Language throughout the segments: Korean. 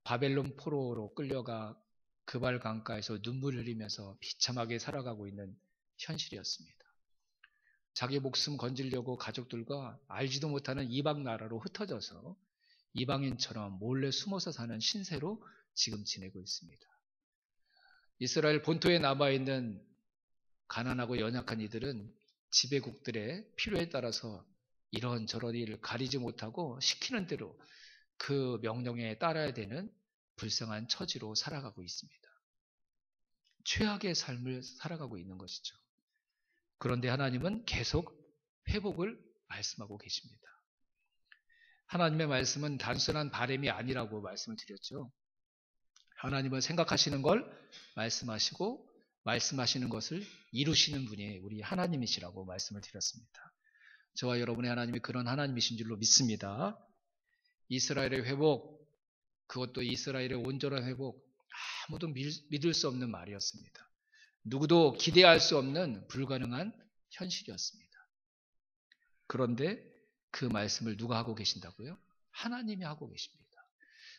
바벨론 포로로 끌려가 그발 강가에서 눈물 흘리면서 비참하게 살아가고 있는 현실이었습니다. 자기 목숨 건지려고 가족들과 알지도 못하는 이방 나라로 흩어져서 이방인처럼 몰래 숨어서 사는 신세로 지금 지내고 있습니다. 이스라엘 본토에 남아있는 가난하고 연약한 이들은 지배국들의 필요에 따라서 이런저런 일을 가리지 못하고 시키는 대로 그 명령에 따라야 되는 불쌍한 처지로 살아가고 있습니다. 최악의 삶을 살아가고 있는 것이죠. 그런데 하나님은 계속 회복을 말씀하고 계십니다. 하나님의 말씀은 단순한 바람이 아니라고 말씀을 드렸죠. 하나님은 생각하시는 걸 말씀하시고 말씀하시는 것을 이루시는 분이 우리 하나님이시라고 말씀을 드렸습니다. 저와 여러분의 하나님이 그런 하나님이신 줄로 믿습니다. 이스라엘의 회복, 그것도 이스라엘의 온전한 회복, 아무도 믿을 수 없는 말이었습니다. 누구도 기대할 수 없는 불가능한 현실이었습니다. 그런데 그 말씀을 누가 하고 계신다고요? 하나님이 하고 계십니다.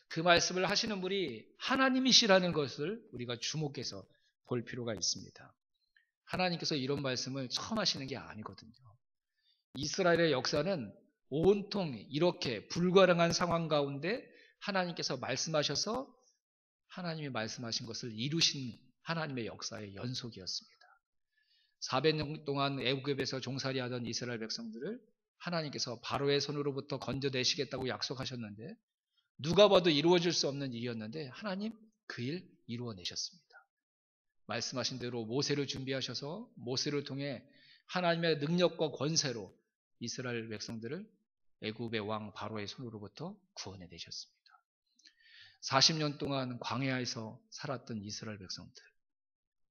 그 말씀을 하시는 분이 하나님이시라는 것을 우리가 주목해서 볼 필요가 있습니다. 하나님께서 이런 말씀을 처음 하시는 게 아니거든요. 이스라엘의 역사는 온통 이렇게 불가능한 상황 가운데 하나님께서 말씀하셔서 하나님이 말씀하신 것을 이루신 하나님의 역사의 연속이었습니다. 400년 동안 애굽에서 종살이하던 이스라엘 백성들을 하나님께서 바로의 손으로부터 건져내시겠다고 약속하셨는데 누가 봐도 이루어질 수 없는 일이었는데 하나님 그 일 이루어내셨습니다. 말씀하신 대로 모세를 준비하셔서 모세를 통해 하나님의 능력과 권세로 이스라엘 백성들을 애굽의 왕 바로의 손으로부터 구원해내셨습니다. 40년 동안 광야에서 살았던 이스라엘 백성들,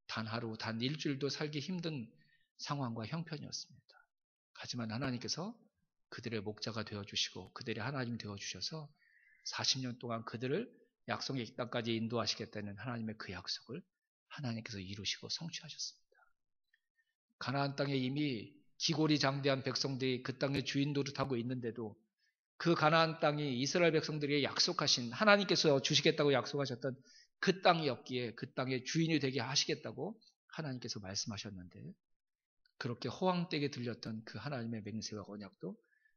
단 하루, 단 일주일도 살기 힘든 상황과 형편이었습니다. 하지만 하나님께서 그들의 목자가 되어주시고 그들의 하나님 되어주셔서 40년 동안 그들을 약속의 땅까지 인도하시겠다는 하나님의 그 약속을 하나님께서 이루시고 성취하셨습니다. 가나안 땅에 이미 기골이 장대한 백성들이 그 땅의 주인 노릇하고 있는데도 그 가나안 땅이 이스라엘 백성들에게 약속하신 하나님께서 주시겠다고 약속하셨던 그 땅이었기에 그 땅의 주인이 되게 하시겠다고 하나님께서 말씀하셨는데 그렇게 허황되게 들렸던 그 하나님의 맹세와 언약도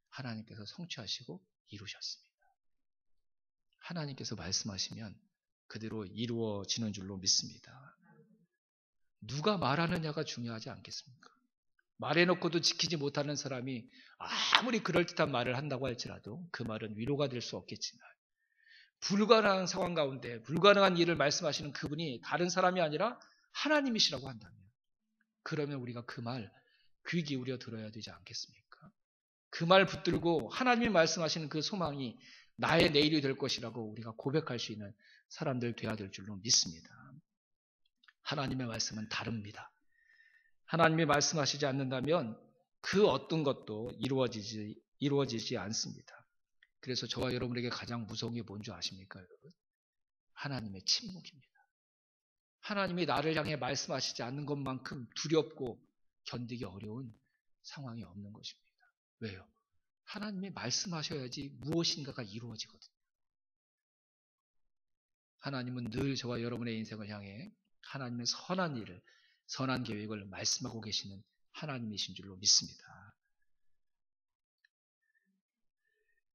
하나님께서 성취하시고 이루셨습니다. 하나님께서 말씀하시면 그대로 이루어지는 줄로 믿습니다. 누가 말하느냐가 중요하지 않겠습니까? 말해놓고도 지키지 못하는 사람이 아무리 그럴듯한 말을 한다고 할지라도 그 말은 위로가 될 수 없겠지만 불가능한 상황 가운데 불가능한 일을 말씀하시는 그분이 다른 사람이 아니라 하나님이시라고 한다면 그러면 우리가 그 말 귀 기울여 들어야 되지 않겠습니까? 그 말 붙들고 하나님이 말씀하시는 그 소망이 나의 내일이 될 것이라고 우리가 고백할 수 있는 사람들 되어야 될 줄로 믿습니다. 하나님의 말씀은 다릅니다. 하나님이 말씀하시지 않는다면 그 어떤 것도 이루어지지 않습니다. 그래서 저와 여러분에게 가장 무서운 게 뭔지 아십니까, 여러분? 하나님의 침묵입니다. 하나님이 나를 향해 말씀하시지 않는 것만큼 두렵고 견디기 어려운 상황이 없는 것입니다. 왜요? 하나님이 말씀하셔야지 무엇인가가 이루어지거든요. 하나님은 늘 저와 여러분의 인생을 향해 하나님의 선한 일을, 선한 계획을 말씀하고 계시는 하나님이신 줄로 믿습니다.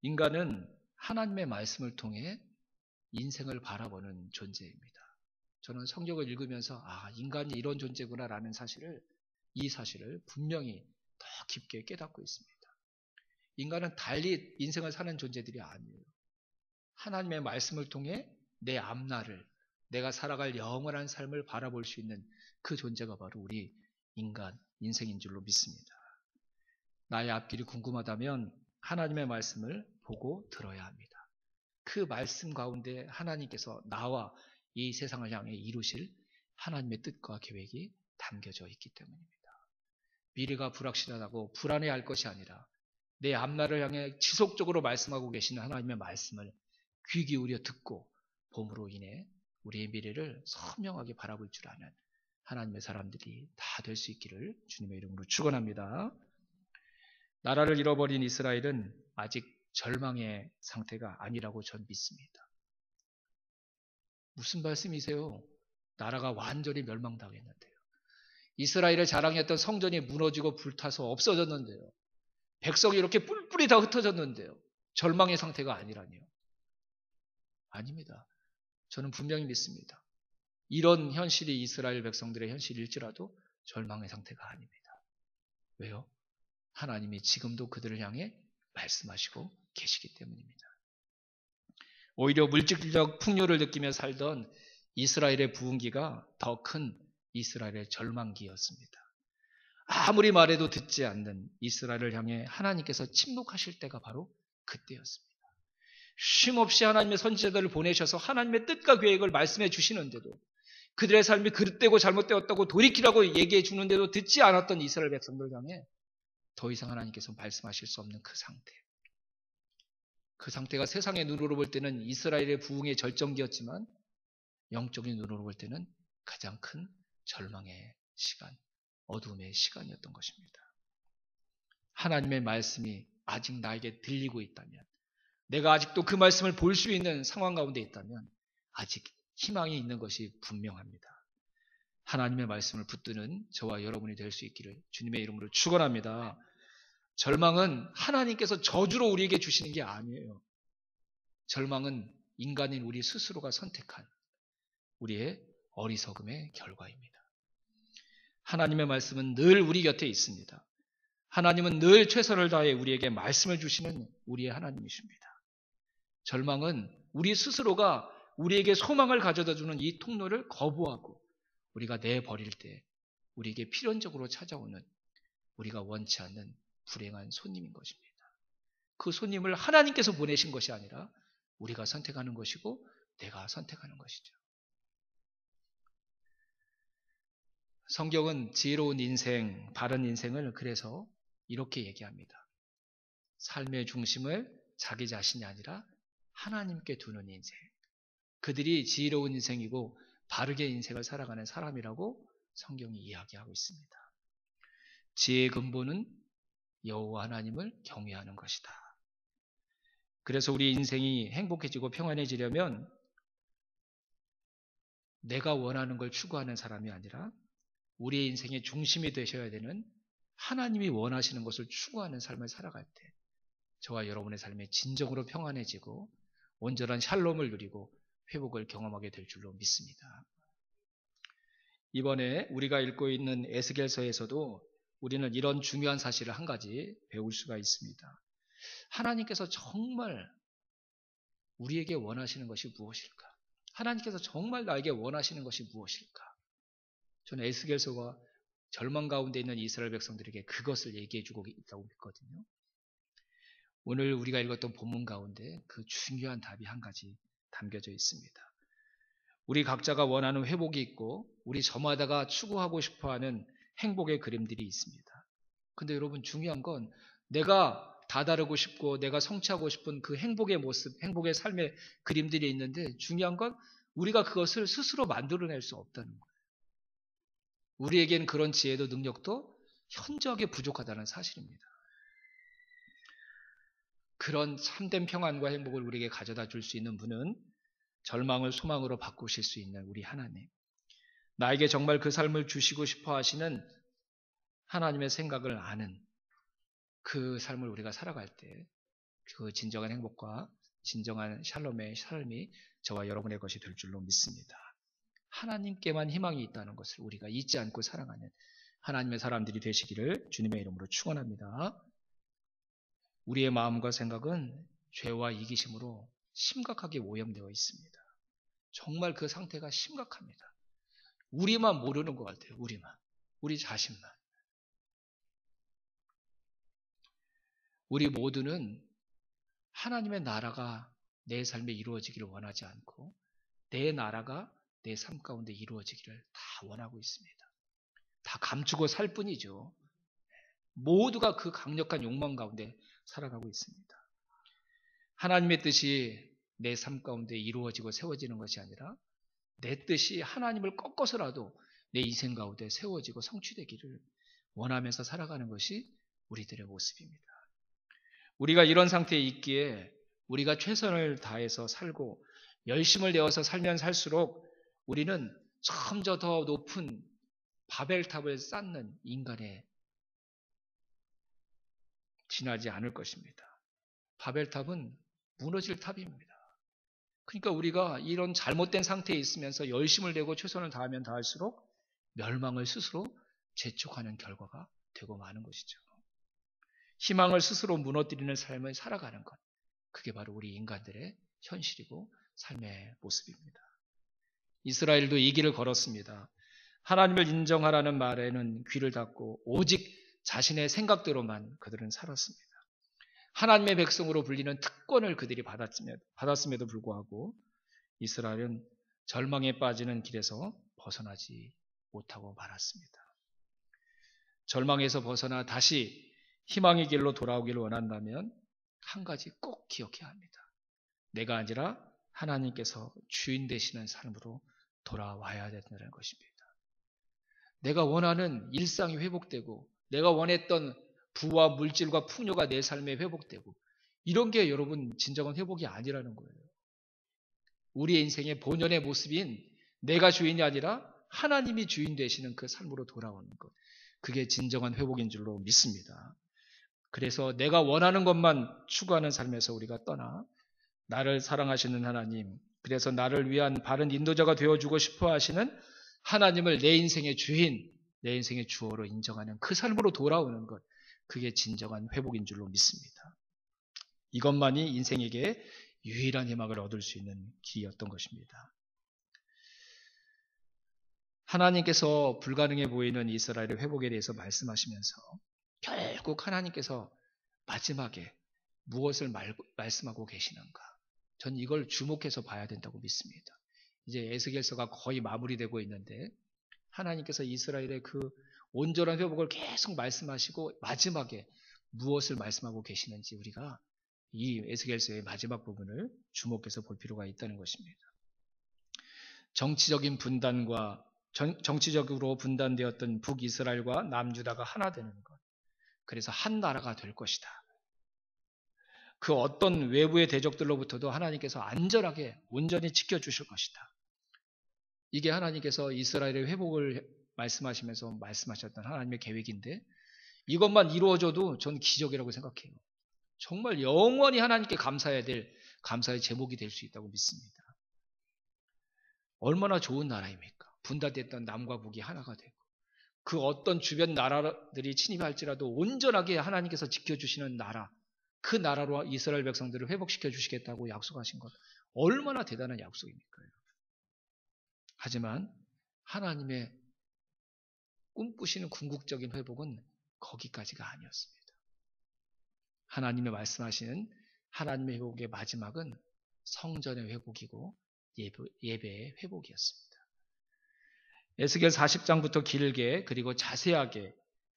인간은 하나님의 말씀을 통해 인생을 바라보는 존재입니다. 저는 성경을 읽으면서 인간이 이런 존재구나라는 이 사실을 분명히 더 깊게 깨닫고 있습니다. 인간은 달리 인생을 사는 존재들이 아니에요. 하나님의 말씀을 통해 내 앞날을, 내가 살아갈 영원한 삶을 바라볼 수 있는 그 존재가 바로 우리 인생인 줄로 믿습니다. 나의 앞길이 궁금하다면 하나님의 말씀을 보고 들어야 합니다. 그 말씀 가운데 하나님께서 나와 이 세상을 향해 이루실 하나님의 뜻과 계획이 담겨져 있기 때문입니다. 미래가 불확실하다고 불안해할 것이 아니라 내 앞날을 향해 지속적으로 말씀하고 계시는 하나님의 말씀을 귀 기울여 듣고 봄으로 인해 우리의 미래를 선명하게 바라볼 줄 아는 하나님의 사람들이 다 될 수 있기를 주님의 이름으로 축원합니다. 나라를 잃어버린 이스라엘은 아직 절망의 상태가 아니라고 전 믿습니다. 무슨 말씀이세요? 나라가 완전히 멸망당했는데요. 이스라엘의 자랑이었던 성전이 무너지고 불타서 없어졌는데요. 백성이 이렇게 뿔뿔이 다 흩어졌는데요. 절망의 상태가 아니라니요. 아닙니다. 저는 분명히 믿습니다. 이런 현실이 이스라엘 백성들의 현실일지라도 절망의 상태가 아닙니다. 왜요? 하나님이 지금도 그들을 향해 말씀하시고 계시기 때문입니다. 오히려 물질적 풍요를 느끼며 살던 이스라엘의 부흥기가 더 큰 이스라엘의 절망기였습니다. 아무리 말해도 듣지 않는 이스라엘을 향해 하나님께서 침묵하실 때가 바로 그때였습니다. 쉼없이 하나님의 선지자들을 보내셔서 하나님의 뜻과 계획을 말씀해 주시는데도 그들의 삶이 그릇되고 잘못되었다고 돌이키라고 얘기해 주는데도 듣지 않았던 이스라엘 백성들을 향해 더 이상 하나님께서 말씀하실 수 없는 그 상태. 그 상태가 세상의 눈으로 볼 때는 이스라엘의 부흥의 절정기였지만 영적인 눈으로 볼 때는 가장 큰 절망의 시간, 어둠의 시간이었던 것입니다. 하나님의 말씀이 아직 나에게 들리고 있다면, 내가 아직도 그 말씀을 볼 수 있는 상황 가운데 있다면 아직 희망이 있는 것이 분명합니다. 하나님의 말씀을 붙드는 저와 여러분이 될 수 있기를 주님의 이름으로 축원합니다. 절망은 하나님께서 저주로 우리에게 주시는 게 아니에요. 절망은 인간인 우리 스스로가 선택한 우리의 어리석음의 결과입니다. 하나님의 말씀은 늘 우리 곁에 있습니다. 하나님은 늘 최선을 다해 우리에게 말씀을 주시는 우리의 하나님이십니다. 절망은 우리 스스로가 우리에게 소망을 가져다주는 이 통로를 거부하고 우리가 내버릴 때 우리에게 필연적으로 찾아오는 우리가 원치 않는 불행한 손님인 것입니다. 그 손님을 하나님께서 보내신 것이 아니라 우리가 선택하는 것이고 내가 선택하는 것이죠. 성경은 지혜로운 인생, 바른 인생을 그래서 이렇게 얘기합니다. 삶의 중심을 자기 자신이 아니라 하나님께 두는 인생. 그들이 지혜로운 인생이고 바르게 인생을 살아가는 사람이라고 성경이 이야기하고 있습니다. 지혜의 근본은 여호와 하나님을 경외하는 것이다. 그래서 우리 인생이 행복해지고 평안해지려면 내가 원하는 걸 추구하는 사람이 아니라 우리의 인생의 중심이 되셔야 되는 하나님이 원하시는 것을 추구하는 삶을 살아갈 때 저와 여러분의 삶이 진정으로 평안해지고 온전한 샬롬을 누리고 회복을 경험하게 될 줄로 믿습니다. 이번에 우리가 읽고 있는 에스겔서에서도 우리는 이런 중요한 사실을 한 가지 배울 수가 있습니다. 하나님께서 정말 우리에게 원하시는 것이 무엇일까? 하나님께서 정말 나에게 원하시는 것이 무엇일까? 저는 에스겔서가 절망 가운데 있는 이스라엘 백성들에게 그것을 얘기해주고 있다고 믿거든요. 오늘 우리가 읽었던 본문 가운데 그 중요한 답이 한 가지 담겨져 있습니다. 우리 각자가 원하는 회복이 있고 우리 저마다가 추구하고 싶어하는 행복의 그림들이 있습니다. 근데 여러분 중요한 건 내가 다다르고 싶고 내가 성취하고 싶은 그 행복의 모습, 행복의 삶의 그림들이 있는데 중요한 건 우리가 그것을 스스로 만들어낼 수 없다는 거예요. 우리에겐 그런 지혜도 능력도 현저하게 부족하다는 사실입니다. 그런 참된 평안과 행복을 우리에게 가져다 줄 수 있는 분은 절망을 소망으로 바꾸실 수 있는 우리 하나님. 나에게 정말 그 삶을 주시고 싶어 하시는 하나님의 생각을 아는 그 삶을 우리가 살아갈 때 그 진정한 행복과 진정한 샬롬의 삶이 저와 여러분의 것이 될 줄로 믿습니다. 하나님께만 희망이 있다는 것을 우리가 잊지 않고 살아가는 하나님의 사람들이 되시기를 주님의 이름으로 축원합니다. 우리의 마음과 생각은 죄와 이기심으로 심각하게 오염되어 있습니다. 정말 그 상태가 심각합니다. 우리만 모르는 것 같아요. 우리 자신만. 우리 모두는 하나님의 나라가 내 삶에 이루어지기를 원하지 않고 내 나라가 내 삶 가운데 이루어지기를 다 원하고 있습니다. 다 감추고 살 뿐이죠. 모두가 그 강력한 욕망 가운데 살아가고 있습니다. 하나님의 뜻이 내 삶 가운데 이루어지고 세워지는 것이 아니라 내 뜻이 하나님을 꺾어서라도 내 인생 가운데 세워지고 성취되기를 원하면서 살아가는 것이 우리들의 모습입니다. 우리가 이런 상태에 있기에 우리가 최선을 다해서 살고 열심을 내어서 살면 살수록 우리는 점점 더 높은 바벨탑을 쌓는 인간에 지나지 않을 것입니다. 바벨탑은 무너질 탑입니다. 그러니까 우리가 이런 잘못된 상태에 있으면서 열심을 내고 최선을 다하면 다할수록 멸망을 스스로 재촉하는 결과가 되고 마는 것이죠. 희망을 스스로 무너뜨리는 삶을 살아가는 것, 그게 바로 우리 인간들의 현실이고 삶의 모습입니다. 이스라엘도 이 길을 걸었습니다. 하나님을 인정하라는 말에는 귀를 닫고 오직 자신의 생각대로만 그들은 살았습니다. 하나님의 백성으로 불리는 특권을 그들이 받았음에도 불구하고 이스라엘은 절망에 빠지는 길에서 벗어나지 못하고 말았습니다. 절망에서 벗어나 다시 희망의 길로 돌아오기를 원한다면 한 가지 꼭 기억해야 합니다. 내가 아니라 하나님께서 주인 되시는 삶으로 돌아와야 된다는 것입니다. 내가 원하는 일상이 회복되고 내가 원했던 부와 물질과 풍요가 내 삶에 회복되고 이런 게 여러분 진정한 회복이 아니라는 거예요. 우리의 인생의 본연의 모습인 내가 주인이 아니라 하나님이 주인 되시는 그 삶으로 돌아오는 것, 그게 진정한 회복인 줄로 믿습니다. 그래서 내가 원하는 것만 추구하는 삶에서 우리가 떠나 나를 사랑하시는 하나님, 그래서 나를 위한 바른 인도자가 되어주고 싶어 하시는 하나님을 내 인생의 주인, 내 인생의 주어로 인정하는 그 삶으로 돌아오는 것, 그게 진정한 회복인 줄로 믿습니다. 이것만이 인생에게 유일한 희망을 얻을 수 있는 길이었던 것입니다. 하나님께서 불가능해 보이는 이스라엘의 회복에 대해서 말씀하시면서 결국 하나님께서 마지막에 무엇을 말씀하고 계시는가? 전 이걸 주목해서 봐야 된다고 믿습니다. 이제 에스겔서가 거의 마무리되고 있는데 하나님께서 이스라엘의 그 온전한 회복을 계속 말씀하시고 마지막에 무엇을 말씀하고 계시는지 우리가 이 에스겔서의 마지막 부분을 주목해서 볼 필요가 있다는 것입니다. 정치적으로 분단되었던 북이스라엘과 남유다가 하나 되는 것. 그래서 한 나라가 될 것이다. 그 어떤 외부의 대적들로부터도 하나님께서 안전하게 온전히 지켜주실 것이다. 이게 하나님께서 이스라엘의 회복을 말씀하시면서 말씀하셨던 하나님의 계획인데 이것만 이루어져도 전 기적이라고 생각해요. 정말 영원히 하나님께 감사해야 될 감사의 제목이 될 수 있다고 믿습니다. 얼마나 좋은 나라입니까? 분단됐던 남과 북이 하나가 되고 그 어떤 주변 나라들이 침입할지라도 온전하게 하나님께서 지켜주시는 나라, 그 나라로 이스라엘 백성들을 회복시켜 주시겠다고 약속하신 것, 얼마나 대단한 약속입니까? 하지만 하나님의 꿈꾸시는 궁극적인 회복은 거기까지가 아니었습니다. 하나님의 말씀하시는 하나님의 회복의 마지막은 성전의 회복이고 예배의 회복이었습니다. 에스겔 40장부터 길게 그리고 자세하게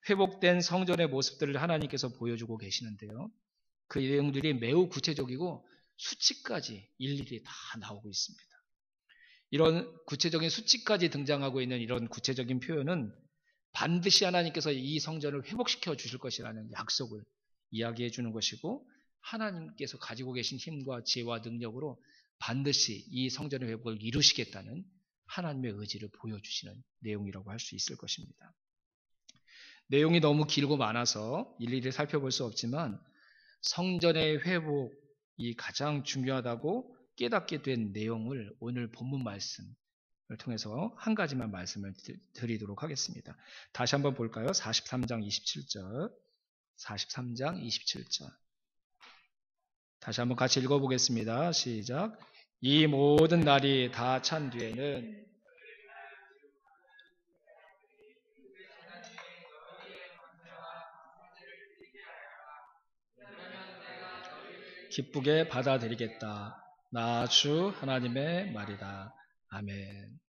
회복된 성전의 모습들을 하나님께서 보여주고 계시는데요. 그 내용들이 매우 구체적이고 수치까지 일일이 다 나오고 있습니다. 이런 구체적인 수치까지 등장하고 있는 이런 구체적인 표현은 반드시 하나님께서 이 성전을 회복시켜 주실 것이라는 약속을 이야기해 주는 것이고 하나님께서 가지고 계신 힘과 지혜와 능력으로 반드시 이 성전의 회복을 이루시겠다는 하나님의 의지를 보여주시는 내용이라고 할 수 있을 것입니다. 내용이 너무 길고 많아서 일일이 살펴볼 수 없지만 성전의 회복이 가장 중요하다고 깨닫게 된 내용을 오늘 본문 말씀을 통해서 한 가지만 말씀을 드리도록 하겠습니다. 다시 한번 볼까요? 43장 27절. 43장 27절. 다시 한번 같이 읽어보겠습니다. 시작. 이 모든 날이 다 찬 뒤에는 기쁘게 받아들이겠다. 나 주 하나님의 말이다. 아멘.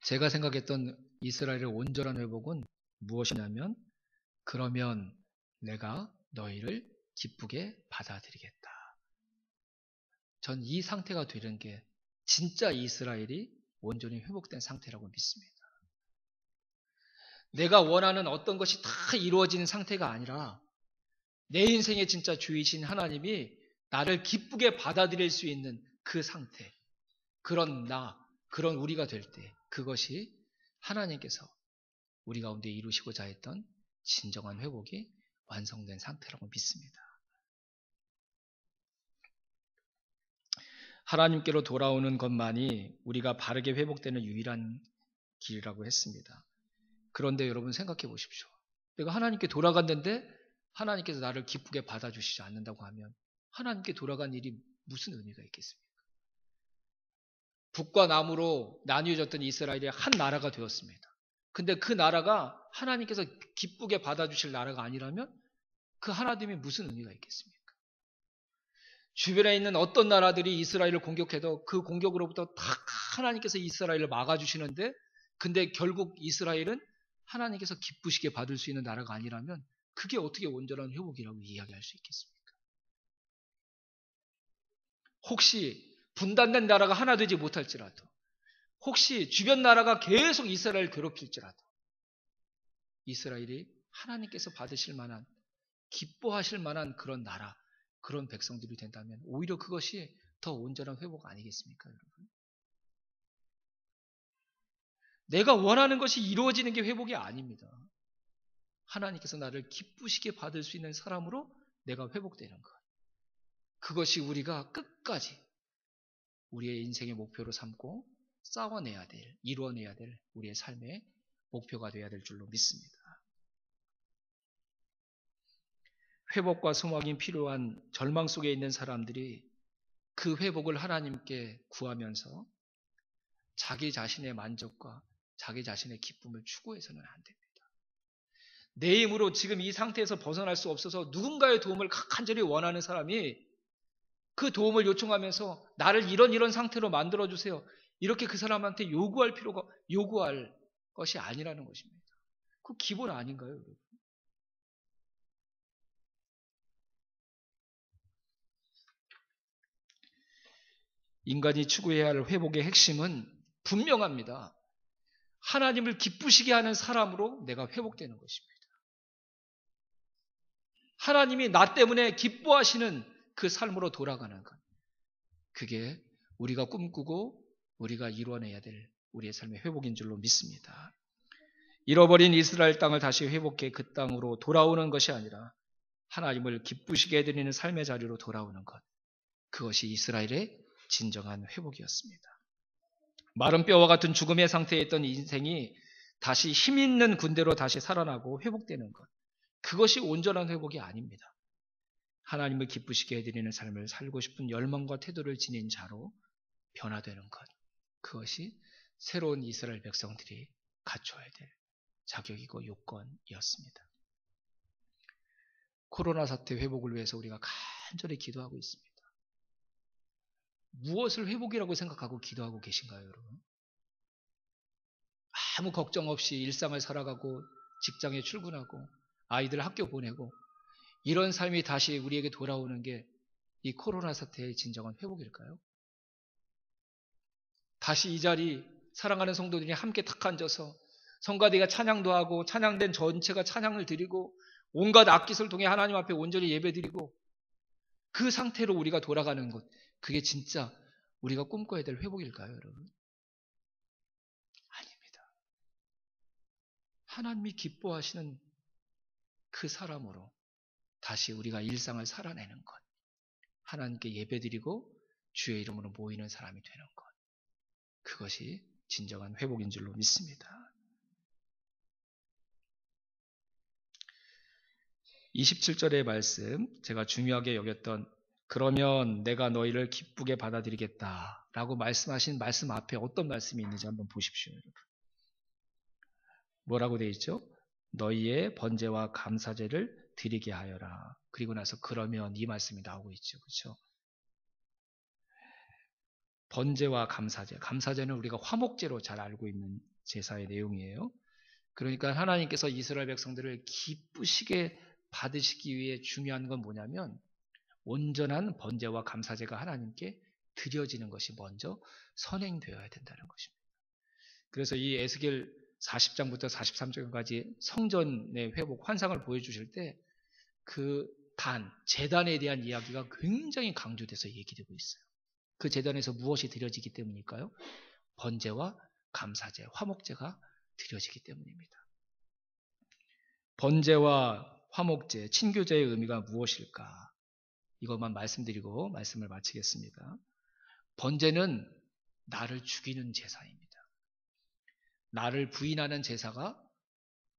제가 생각했던 이스라엘의 온전한 회복은 무엇이냐면 그러면 내가 너희를 기쁘게 받아들이겠다. 전 이 상태가 되는 게 진짜 이스라엘이 온전히 회복된 상태라고 믿습니다. 내가 원하는 어떤 것이 다 이루어지는 상태가 아니라 내 인생의 진짜 주이신 하나님이 나를 기쁘게 받아들일 수 있는 그 상태, 그런 우리가 될 때 그것이 하나님께서 우리 가운데 이루시고자 했던 진정한 회복이 완성된 상태라고 믿습니다. 하나님께로 돌아오는 것만이 우리가 바르게 회복되는 유일한 길이라고 했습니다. 그런데 여러분 생각해 보십시오. 내가 하나님께 돌아갔는데 하나님께서 나를 기쁘게 받아주시지 않는다고 하면 하나님께 돌아간 일이 무슨 의미가 있겠습니까? 북과 남으로 나뉘어졌던 이스라엘이 한 나라가 되었습니다. 근데 그 나라가 하나님께서 기쁘게 받아주실 나라가 아니라면 그 하나님이 무슨 의미가 있겠습니까? 주변에 있는 어떤 나라들이 이스라엘을 공격해도 그 공격으로부터 다 하나님께서 이스라엘을 막아주시는데 근데 결국 이스라엘은 하나님께서 기쁘시게 받을 수 있는 나라가 아니라면 그게 어떻게 온전한 회복이라고 이야기할 수 있겠습니까? 혹시 분단된 나라가 하나 되지 못할지라도 혹시 주변 나라가 계속 이스라엘을 괴롭힐지라도 이스라엘이 하나님께서 받으실 만한 기뻐하실 만한 그런 나라 그런 백성들이 된다면 오히려 그것이 더 온전한 회복 아니겠습니까, 여러분? 내가 원하는 것이 이루어지는 게 회복이 아닙니다. 하나님께서 나를 기쁘시게 받을 수 있는 사람으로 내가 회복되는 것. 그것이 우리가 끝까지 우리의 인생의 목표로 삼고 싸워내야 될, 이루어내야 될 우리의 삶의 목표가 되어야 될 줄로 믿습니다. 회복과 소망이 필요한 절망 속에 있는 사람들이 그 회복을 하나님께 구하면서 자기 자신의 만족과 자기 자신의 기쁨을 추구해서는 안 됩니다. 내 힘으로 지금 이 상태에서 벗어날 수 없어서 누군가의 도움을 간절히 원하는 사람이 그 도움을 요청하면서 나를 이런 상태로 만들어주세요. 이렇게 그 사람한테 요구할 것이 아니라는 것입니다. 그 기본 아닌가요, 여러분? 인간이 추구해야 할 회복의 핵심은 분명합니다. 하나님을 기쁘시게 하는 사람으로 내가 회복되는 것입니다. 하나님이 나 때문에 기뻐하시는 그 삶으로 돌아가는 것. 그게 우리가 꿈꾸고 우리가 이루어내야 될 우리의 삶의 회복인 줄로 믿습니다. 잃어버린 이스라엘 땅을 다시 회복해 그 땅으로 돌아오는 것이 아니라 하나님을 기쁘시게 해드리는 삶의 자리로 돌아오는 것. 그것이 이스라엘의 진정한 회복이었습니다. 마른 뼈와 같은 죽음의 상태에 있던 인생이 다시 힘 있는 군대로 다시 살아나고 회복되는 것. 그것이 온전한 회복이 아닙니다. 하나님을 기쁘시게 해드리는 삶을 살고 싶은 열망과 태도를 지닌 자로 변화되는 것. 그것이 새로운 이스라엘 백성들이 갖춰야 될 자격이고 요건이었습니다. 코로나 사태 회복을 위해서 우리가 간절히 기도하고 있습니다. 무엇을 회복이라고 생각하고 기도하고 계신가요, 여러분? 아무 걱정 없이 일상을 살아가고 직장에 출근하고 아이들 학교 보내고 이런 삶이 다시 우리에게 돌아오는 게 이 코로나 사태의 진정한 회복일까요? 다시 이 자리 사랑하는 성도들이 함께 탁 앉아서 성가대가 찬양도 하고 찬양된 전체가 찬양을 드리고 온갖 악기를 통해 하나님 앞에 온전히 예배드리고 그 상태로 우리가 돌아가는 것, 그게 진짜 우리가 꿈꿔야 될 회복일까요, 여러분? 아닙니다. 하나님이 기뻐하시는 그 사람으로 다시 우리가 일상을 살아내는 것, 하나님께 예배드리고 주의 이름으로 모이는 사람이 되는 것, 그것이 진정한 회복인 줄로 믿습니다. 27절의 말씀, 제가 중요하게 여겼던 그러면 내가 너희를 기쁘게 받아들이겠다 라고 말씀하신 말씀 앞에 어떤 말씀이 있는지 한번 보십시오, 여러분. 뭐라고 되어 있죠? 너희의 번제와 감사제를 드리게 하여라. 그리고 나서 그러면 이 말씀이 나오고 있죠. 그렇죠? 번제와 감사제. 감사제는 우리가 화목제로 잘 알고 있는 제사의 내용이에요. 그러니까 하나님께서 이스라엘 백성들을 기쁘시게 받으시기 위해 중요한 건 뭐냐면 온전한 번제와 감사제가 하나님께 드려지는 것이 먼저 선행되어야 된다는 것입니다. 그래서 이 에스겔 40장부터 43장까지 성전의 회복 환상을 보여주실 때 그 제단에 대한 이야기가 굉장히 강조돼서 얘기되고 있어요. 그 제단에서 무엇이 드려지기 때문일까요? 번제와 감사제, 화목제가 드려지기 때문입니다. 번제와 화목제, 친교제의 의미가 무엇일까? 이것만 말씀드리고 말씀을 마치겠습니다. 번제는 나를 죽이는 제사입니다. 나를 부인하는 제사가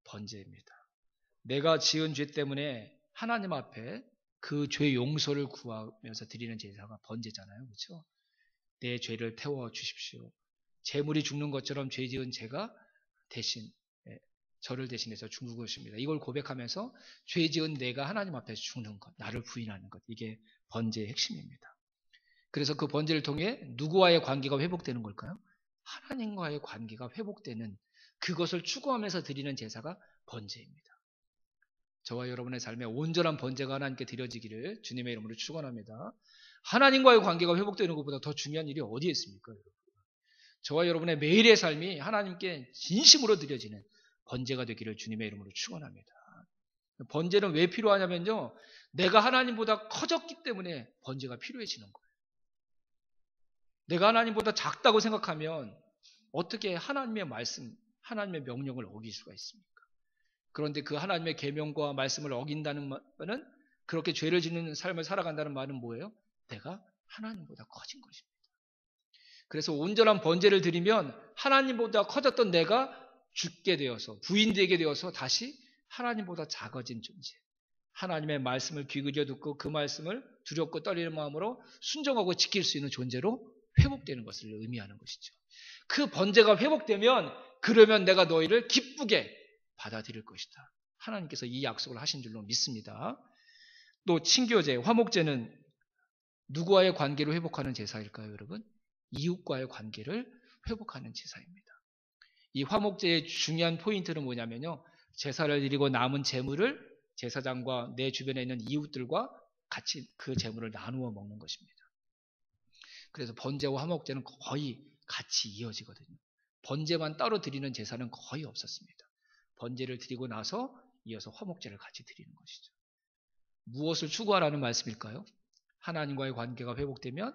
번제입니다. 내가 지은 죄 때문에 하나님 앞에 그 죄 용서를 구하면서 드리는 제사가 번제잖아요. 그렇죠? 내 죄를 태워 주십시오. 재물이 죽는 것처럼 죄 지은 제가 대신 저를 대신해서 죽는 것입니다. 이걸 고백하면서 죄 지은 내가 하나님 앞에 죽는 것, 나를 부인하는 것, 이게 번제의 핵심입니다. 그래서 그 번제를 통해 누구와의 관계가 회복되는 걸까요? 하나님과의 관계가 회복되는, 그것을 추구하면서 드리는 제사가 번제입니다. 저와 여러분의 삶에 온전한 번제가 하나님께 드려지기를 주님의 이름으로 축원합니다. 하나님과의 관계가 회복되는 것보다 더 중요한 일이 어디에 있습니까? 저와 여러분의 매일의 삶이 하나님께 진심으로 드려지는 번제가 되기를 주님의 이름으로 축원합니다. 번제는 왜 필요하냐면요, 내가 하나님보다 커졌기 때문에 번제가 필요해지는 거예요. 내가 하나님보다 작다고 생각하면 어떻게 하나님의 말씀, 하나님의 명령을 어길 수가 있습니까? 그런데 그 하나님의 계명과 말씀을 어긴다는 말은, 그렇게 죄를 짓는 삶을 살아간다는 말은 뭐예요? 내가 하나님보다 커진 것입니다. 그래서 온전한 번제를 드리면 하나님보다 커졌던 내가 죽게 되어서, 부인되게 되어서 다시 하나님보다 작아진 존재, 하나님의 말씀을 귀 기울여 듣고 그 말씀을 두렵고 떨리는 마음으로 순종하고 지킬 수 있는 존재로 회복되는 것을 의미하는 것이죠. 그 번제가 회복되면, 그러면 내가 너희를 기쁘게 받아들일 것이다. 하나님께서 이 약속을 하신 줄로 믿습니다. 또 친교제, 화목제는 누구와의 관계를 회복하는 제사일까요, 여러분? 이웃과의 관계를 회복하는 제사입니다. 이 화목제의 중요한 포인트는 뭐냐면요, 제사를 드리고 남은 제물을 제사장과 내 주변에 있는 이웃들과 같이 그 제물을 나누어 먹는 것입니다. 그래서 번제와 화목제는 거의 같이 이어지거든요. 번제만 따로 드리는 제사는 거의 없었습니다. 번제를 드리고 나서 이어서 화목제를 같이 드리는 것이죠. 무엇을 추구하라는 말씀일까요? 하나님과의 관계가 회복되면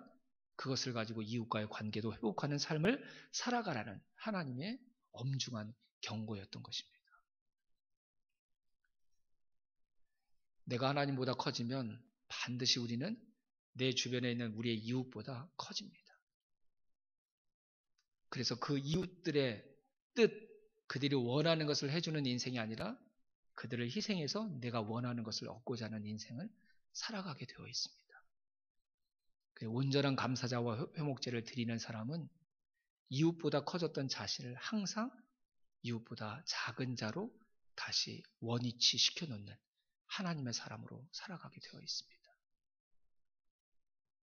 그것을 가지고 이웃과의 관계도 회복하는 삶을 살아가라는 하나님의 엄중한 경고였던 것입니다. 내가 하나님보다 커지면 반드시 우리는 내 주변에 있는 우리의 이웃보다 커집니다. 그래서 그 이웃들의 뜻, 그들이 원하는 것을 해주는 인생이 아니라 그들을 희생해서 내가 원하는 것을 얻고자 하는 인생을 살아가게 되어 있습니다. 온전한 감사자와 회목제를 드리는 사람은 이웃보다 커졌던 자신을 항상 이웃보다 작은 자로 다시 원위치 시켜놓는 하나님의 사람으로 살아가게 되어 있습니다.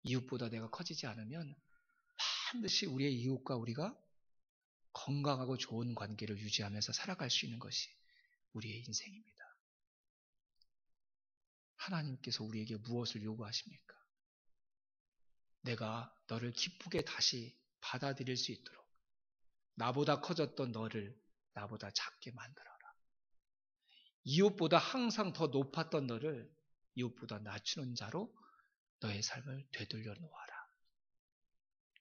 이웃보다 내가 커지지 않으면 반드시 우리의 이웃과 우리가 건강하고 좋은 관계를 유지하면서 살아갈 수 있는 것이 우리의 인생입니다. 하나님께서 우리에게 무엇을 요구하십니까? 내가 너를 기쁘게 다시 받아들일 수 있도록 나보다 커졌던 너를 나보다 작게 만들어라. 이웃보다 항상 더 높았던 너를 이웃보다 낮추는 자로 너의 삶을 되돌려 놓아라.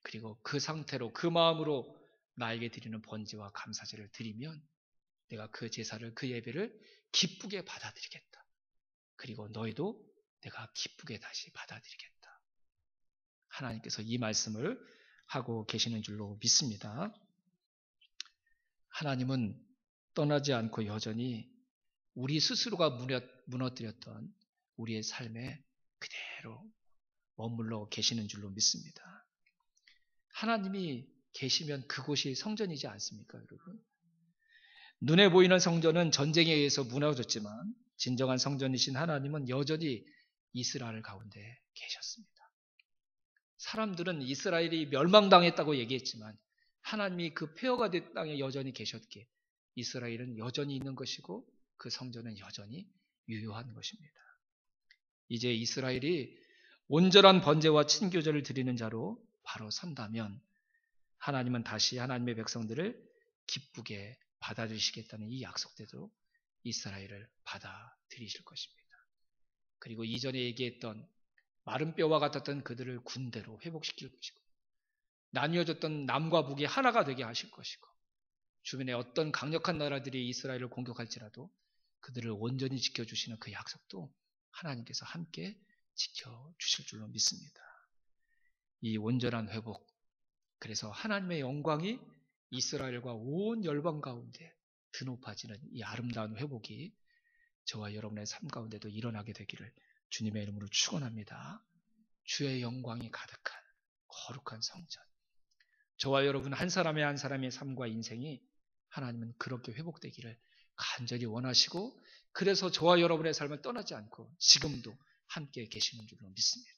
그리고 그 상태로, 그 마음으로 나에게 드리는 번제와 감사제를 드리면 내가 그 제사를, 그 예배를 기쁘게 받아들이겠다. 그리고 너희도 내가 기쁘게 다시 받아들이겠다. 하나님께서 이 말씀을 하고 계시는 줄로 믿습니다. 하나님은 떠나지 않고 여전히 우리 스스로가 무너뜨렸던 우리의 삶에 그대로 머물러 계시는 줄로 믿습니다. 하나님이 계시면 그곳이 성전이지 않습니까, 여러분? 눈에 보이는 성전은 전쟁에 의해서 무너졌지만 진정한 성전이신 하나님은 여전히 이스라엘 가운데 계셨습니다. 사람들은 이스라엘이 멸망당했다고 얘기했지만 하나님이 그 폐허가 된 땅에 여전히 계셨기에 이스라엘은 여전히 있는 것이고 그 성전은 여전히 유효한 것입니다. 이제 이스라엘이 온전한 번제와 친교제를 드리는 자로 바로 선다면 하나님은 다시 하나님의 백성들을 기쁘게 받아들이시겠다는 이 약속대로 이스라엘을 받아들이실 것입니다. 그리고 이전에 얘기했던 마른 뼈와 같았던 그들을 군대로 회복시킬 것이고 나뉘어졌던 남과 북이 하나가 되게 하실 것이고 주변에 어떤 강력한 나라들이 이스라엘을 공격할지라도 그들을 온전히 지켜주시는 그 약속도 하나님께서 함께 지켜주실 줄로 믿습니다. 이 온전한 회복, 그래서 하나님의 영광이 이스라엘과 온 열방 가운데 드높아지는 이 아름다운 회복이 저와 여러분의 삶 가운데도 일어나게 되기를 주님의 이름으로 축원합니다. 주의 영광이 가득한 거룩한 성전, 저와 여러분 한 사람의 한 사람의 삶과 인생이 하나님은 그렇게 회복되기를 간절히 원하시고 그래서 저와 여러분의 삶을 떠나지 않고 지금도 함께 계시는 줄로 믿습니다.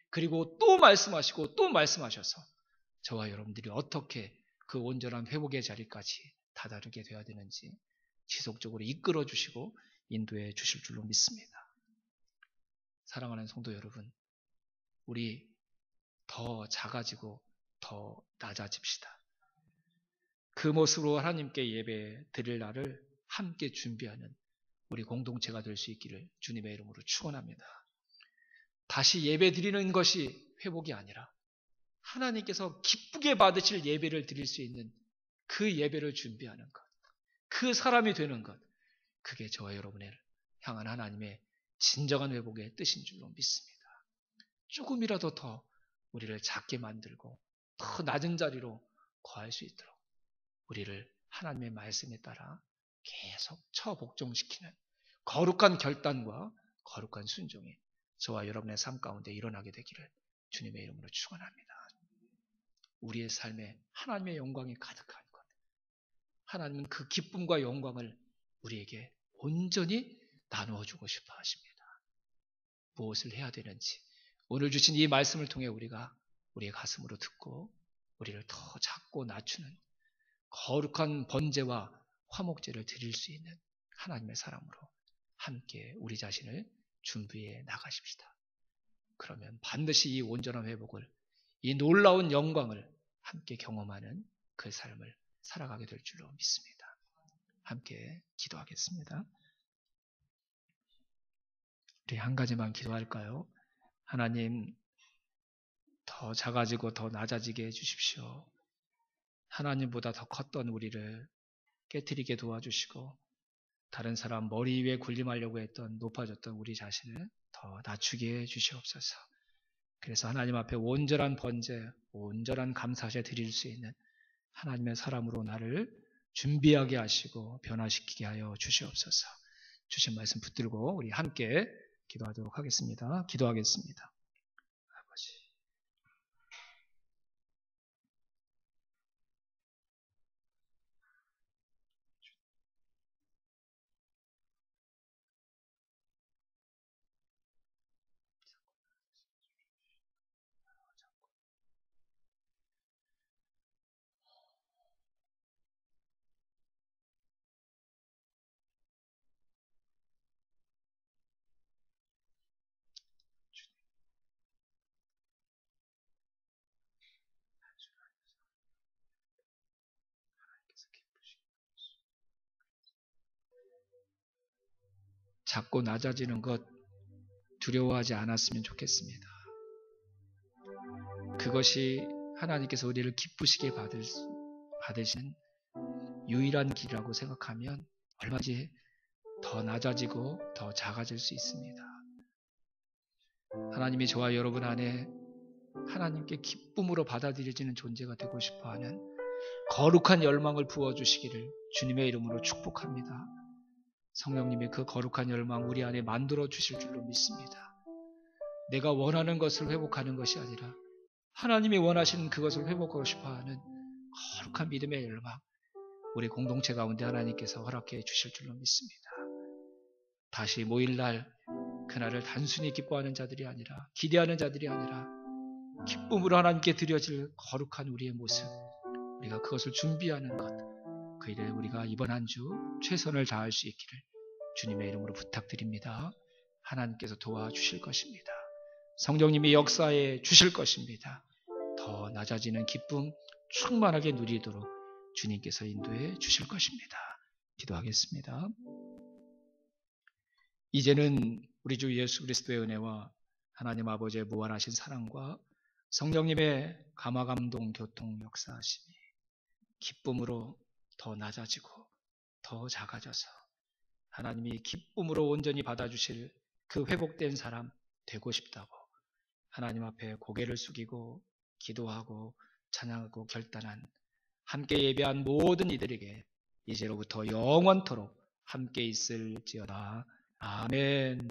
그리고 또 말씀하시고 또 말씀하셔서 저와 여러분들이 어떻게 그 온전한 회복의 자리까지 다다르게 되어야 되는지 지속적으로 이끌어 주시고 인도해 주실 줄로 믿습니다. 사랑하는 성도 여러분, 우리 더 작아지고 더 낮아집시다. 그 모습으로 하나님께 예배 드릴 날을 함께 준비하는 우리 공동체가 될 수 있기를 주님의 이름으로 축원합니다. 다시 예배 드리는 것이 회복이 아니라 하나님께서 기쁘게 받으실 예배를 드릴 수 있는 그 예배를 준비하는 것, 그 사람이 되는 것, 그게 저와 여러분을 향한 하나님의 진정한 회복의 뜻인 줄로 믿습니다. 조금이라도 더 우리를 작게 만들고 더 낮은 자리로 거할 수 있도록 우리를 하나님의 말씀에 따라 계속 처복종시키는 거룩한 결단과 거룩한 순종이 저와 여러분의 삶 가운데 일어나게 되기를 주님의 이름으로 축원합니다. 우리의 삶에 하나님의 영광이 가득한 것, 하나님은 그 기쁨과 영광을 우리에게 온전히 나누어 주고 싶어 하십니다. 무엇을 해야 되는지 오늘 주신 이 말씀을 통해 우리가 우리의 가슴으로 듣고 우리를 더 작고 낮추는 거룩한 번제와 화목제를 드릴 수 있는 하나님의 사람으로 함께 우리 자신을 준비해 나가십시다. 그러면 반드시 이 온전한 회복을, 이 놀라운 영광을 함께 경험하는 그 삶을 살아가게 될 줄로 믿습니다. 함께 기도하겠습니다. 우리 한 가지만 기도할까요? 하나님, 더 작아지고 더 낮아지게 해주십시오. 하나님보다 더 컸던 우리를 깨트리게 도와주시고 다른 사람 머리 위에 군림하려고 했던 높아졌던 우리 자신을 더 낮추게 해주시옵소서. 그래서 하나님 앞에 온전한 번제, 온전한 감사제 드릴 수 있는 하나님의 사람으로 나를 준비하게 하시고 변화시키게 하여 주시옵소서. 주신 말씀 붙들고 우리 함께 기도하도록 하겠습니다. 기도하겠습니다. 아버지, 작고 낮아지는 것 두려워하지 않았으면 좋겠습니다. 그것이 하나님께서 우리를 기쁘시게 받으시는 유일한 길이라고 생각하면 얼마든지 더 낮아지고 더 작아질 수 있습니다. 하나님이 저와 여러분 안에 하나님께 기쁨으로 받아들여지는 존재가 되고 싶어하는 거룩한 열망을 부어주시기를 주님의 이름으로 축복합니다. 성령님의 그 거룩한 열망 우리 안에 만들어 주실 줄로 믿습니다. 내가 원하는 것을 회복하는 것이 아니라 하나님이 원하시는 그것을 회복하고 싶어하는 거룩한 믿음의 열망, 우리 공동체 가운데 하나님께서 허락해 주실 줄로 믿습니다. 다시 모일 날, 그날을 단순히 기뻐하는 자들이 아니라, 기대하는 자들이 아니라 기쁨으로 하나님께 드려질 거룩한 우리의 모습, 우리가 그것을 준비하는 것, 그 일에 우리가 이번 한 주 최선을 다할 수 있기를 주님의 이름으로 부탁드립니다. 하나님께서 도와주실 것입니다. 성령님이 역사해 주실 것입니다. 더 낮아지는 기쁨 충만하게 누리도록 주님께서 인도해 주실 것입니다. 기도하겠습니다. 이제는 우리 주 예수 그리스도의 은혜와 하나님 아버지의 무한하신 사랑과 성령님의 감화감동 교통 역사하심이 기쁨으로 더 낮아지고 더 작아져서 하나님이 기쁨으로 온전히 받아주실 그 회복된 사람 되고 싶다고 하나님 앞에 고개를 숙이고 기도하고 찬양하고 결단한 함께 예배한 모든 이들에게 이제로부터 영원토록 함께 있을지어다. 아멘.